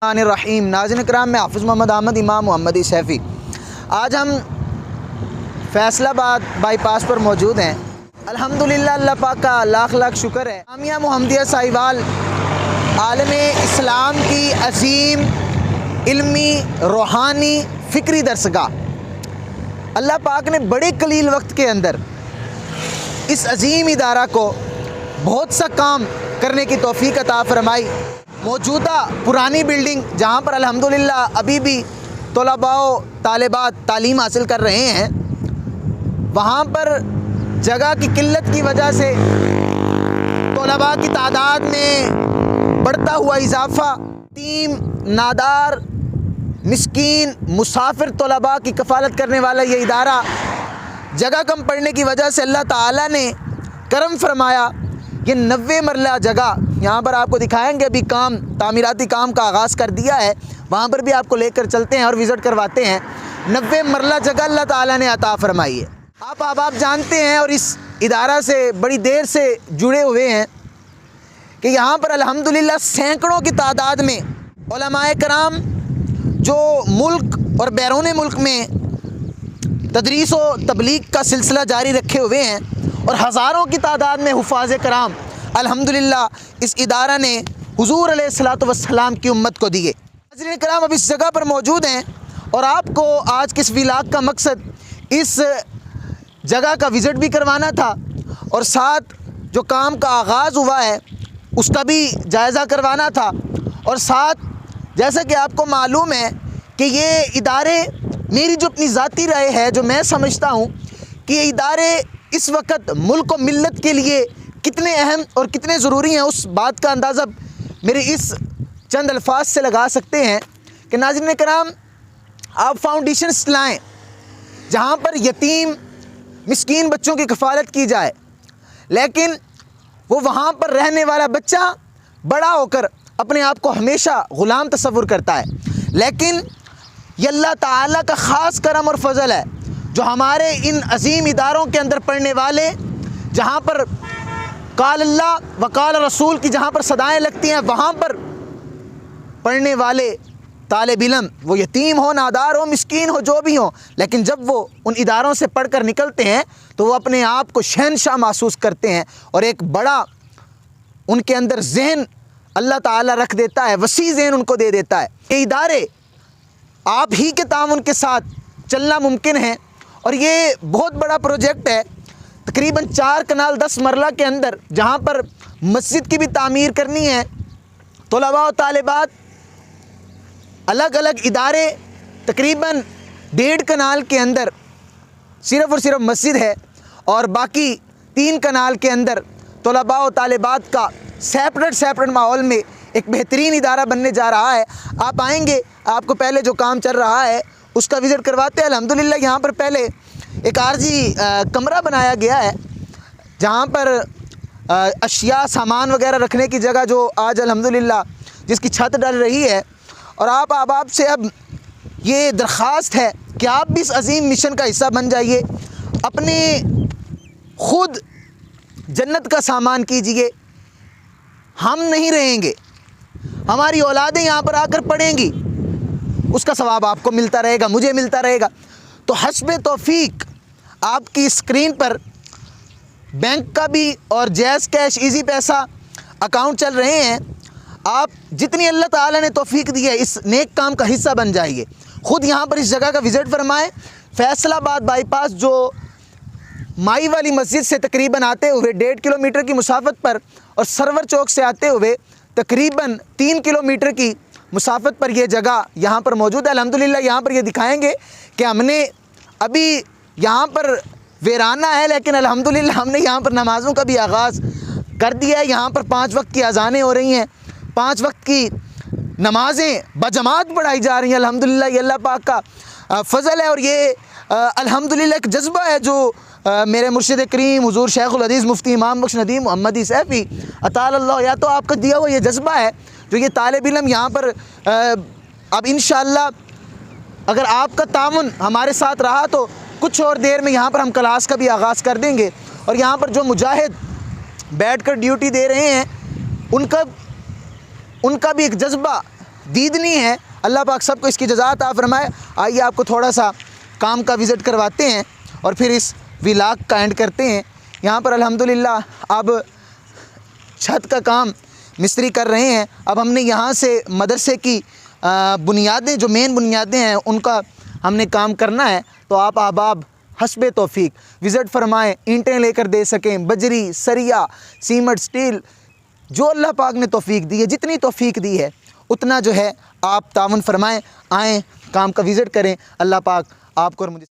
रहीम। नाज़रीन किराम, मैं हाफ़िज़ मोहम्मद अहमद इमाम मोहम्मदी सैफ़ी। आज हम फैसलाबाद बाईपास पर मौजूद हैं। अल्हम्दुलिल्लाह, अल्लाह पाक का लाख लाख शुक्र है। जामिया मुहम्मदिया साहिवाल आलम इस्लाम की अज़ीम इल्मी रूहानी फ़िक्री दरसगाह अल्लाह पाक ने बड़े कलील वक्त के अंदर इस अज़ीम इदारा को बहुत सा काम करने की तौफ़ीक अता फ़रमाई। मौजूदा पुरानी बिल्डिंग जहाँ पर अल्हम्दुलिल्लाह अभी भी तलबा तालिबात तालीम हासिल कर रहे हैं, वहाँ पर जगह की किल्लत की वजह से तलबा की तादाद में बढ़ता हुआ इजाफ़ा, यतीम नादार मिस्कीन मुसाफिर तलबा की कफ़ालत करने वाला ये इदारा जगह कम पड़ने की वजह से अल्लाह ताला ने करम फरमाया। ये 90 मरला जगह यहाँ पर आपको दिखाएंगे, अभी काम तामीराती काम का आगाज़ कर दिया है, वहाँ पर भी आपको लेकर चलते हैं और विज़िट करवाते हैं। 90 मरला जगह अल्लाह ताला ने अता फरमाई है। आप जानते हैं और इस इदारा से बड़ी देर से जुड़े हुए हैं कि यहाँ पर अल्हम्दुलिल्लाह सैकड़ों की तादाद में उलमाए कराम जो मुल्क और बैरून मुल्क में तदरीस व तबलीग का सिलसिला जारी रखे हुए हैं, और हज़ारों की तादाद में हुफ़ाज़ कराम अल्हम्दुलिल्लाह इस इदारा ने हुज़ूर अलैहिस्सलातु वस्सलाम की उम्मत को दिए। नाज़रीन कराम, अब इस जगह पर मौजूद हैं और आपको आज के इस व्लॉग का मकसद इस जगह का विज़िट भी करवाना था और साथ जो काम का आगाज़ हुआ है उसका भी जायज़ा करवाना था। और साथ जैसा कि आपको मालूम है कि ये इदारे, मेरी जो अपनी ज़ाती राय है, जो मैं समझता हूँ कि ये इदारे इस वक्त मुल्क और मिल्लत के लिए कितने अहम और कितने ज़रूरी हैं, उस बात का अंदाज़ा मेरे इस चंद अल्फाज से लगा सकते हैं कि नाज़रीन कराम, आप फाउंडेशंस लाएँ जहाँ पर यतीम मिस्कीन बच्चों की कफ़ालत की जाए, लेकिन वो वहाँ पर रहने वाला बच्चा बड़ा होकर अपने आप को हमेशा ग़ुलाम तस्वुर करता है। लेकिन ये अल्लाह ताला का ख़ास करम और फ़ज़ल है जो हमारे इन अज़ीम इदारों के अंदर पढ़ने वाले, जहाँ पर काल अल्लाह व काल रसूल की जहाँ पर सदाएँ लगती हैं, वहाँ पर पढ़ने वाले तालिब इल्म, वो यतीम हो, नादार हो, मिस्कीन हो, जो भी हो, लेकिन जब वो उन इदारों से पढ़ कर निकलते हैं तो वो अपने आप को शहनशाह महसूस करते हैं और एक बड़ा उनके अंदर जहन अल्लाह ताला रख देता है, वसी जहन उनको दे देता है। ये इदारे आप ही के ताउन के साथ चलना मुमकिन है और ये बहुत बड़ा प्रोजेक्ट है। तकरीबन 4 कनाल 10 मरला के अंदर जहाँ पर मस्जिद की भी तामीर करनी है, तलबा व तालिबात, अलग अलग इदारे, तकरीबन 1.5 कनाल के अंदर सिर्फ़ और सिर्फ मस्जिद है और बाकी 3 कनाल के अंदर तलबा व तालिबात का सेपरेट माहौल में एक बेहतरीन इदारा बनने जा रहा है। आप आएंगे, आपको पहले जो काम चल रहा है उसका विज़िट करवाते हैं। अल्हम्दुलिल्लाह यहाँ पर पहले एक आरजी कमरा बनाया गया है जहाँ पर अशिया सामान वगैरह रखने की जगह जो आज अल्हम्दुलिल्लाह जिसकी छत डल रही है। और आप से अब ये दरख्वास्त है कि आप भी इस अज़ीम मिशन का हिस्सा बन जाइए, अपने ख़ुद जन्नत का सामान कीजिए। हम नहीं रहेंगे, हमारी औलादें यहाँ पर आकर पढ़ेंगी, उसका सवाब आपको मिलता रहेगा, मुझे मिलता रहेगा। तो हस्बे तौफीक आपकी स्क्रीन पर बैंक का भी और जैज़ कैश ईज़ी पैसा अकाउंट चल रहे हैं। आप जितनी अल्लाह ताला ने तौफीक दी है इस नेक काम का हिस्सा बन जाइए। ख़ुद यहाँ पर इस जगह का विज़िट फरमाएँ। फैसलाबाद बाईपास जो माई वाली मस्जिद से तकरीबन आते हुए 1.5 किलोमीटर की मुसाफत पर और सरवर चौक से आते हुए तकरीबन 3 किलोमीटर की मुसाफत पर यह जगह यहाँ पर मौजूद है। अल्हम्दुलिल्लाह यहाँ पर ये दिखाएंगे कि हमने अभी यहाँ पर वीराना है, लेकिन अल्हम्दुलिल्लाह हमने यहाँ पर नमाज़ों का भी आगाज़ कर दिया है। यहाँ पर 5 वक्त की अज़ानें हो रही हैं, 5 वक्त की नमाज़ें बजमात पढ़ाई जा रही हैं। अल्हम्दुलिल्लाह ये अल्लाह पाक का फ़ज़ल है और ये अल्हम्दुलिल्लाह एक जज्बा है जो मेरे मुर्शिद करीम हुज़ूर शेखुल हदीस मुफ्ती इमाम बख्श नदीम मोहम्मदी सैफ़ी अतालल्लाह, या तो आपका दिया हुआ ये जज्बा है जो ये तालिब इल्म यहाँ पर अब इंशाअल्लाह अगर आपका तामुन हमारे साथ रहा तो कुछ और देर में यहाँ पर हम क्लास का भी आगाज़ कर देंगे। और यहाँ पर जो मुजाहिद बैठकर ड्यूटी दे रहे हैं उनका भी एक जज्बा دیدنی ہے. اللہ پاک سب کو اس کی جزا عطا فرمائے. آئیے آپ کو تھوڑا سا کام کا وزٹ کرواتے ہیں اور پھر اس ولاگ کا اینڈ کرتے ہیں. یہاں پر الحمدللہ اب چھت کا کام مستری کر رہے ہیں. اب ہم نے یہاں سے مدرسے کی بنیادیں جو مین بنیادیں ہیں ان کا ہم نے کام کرنا ہے. تو آپ احباب حسب توفیق وزٹ فرمائیں, اینٹیں لے کر دے سکیں, بجری, سریا, سیمنٹ, سٹیل, جو اللہ پاک نے توفیق دی ہے, جتنی توفیق دی ہے اتنا جو ہے آپ تعاون فرمائیں, آئیں, کام کا وزٹ کریں. اللہ پاک آپ کو اور مجھے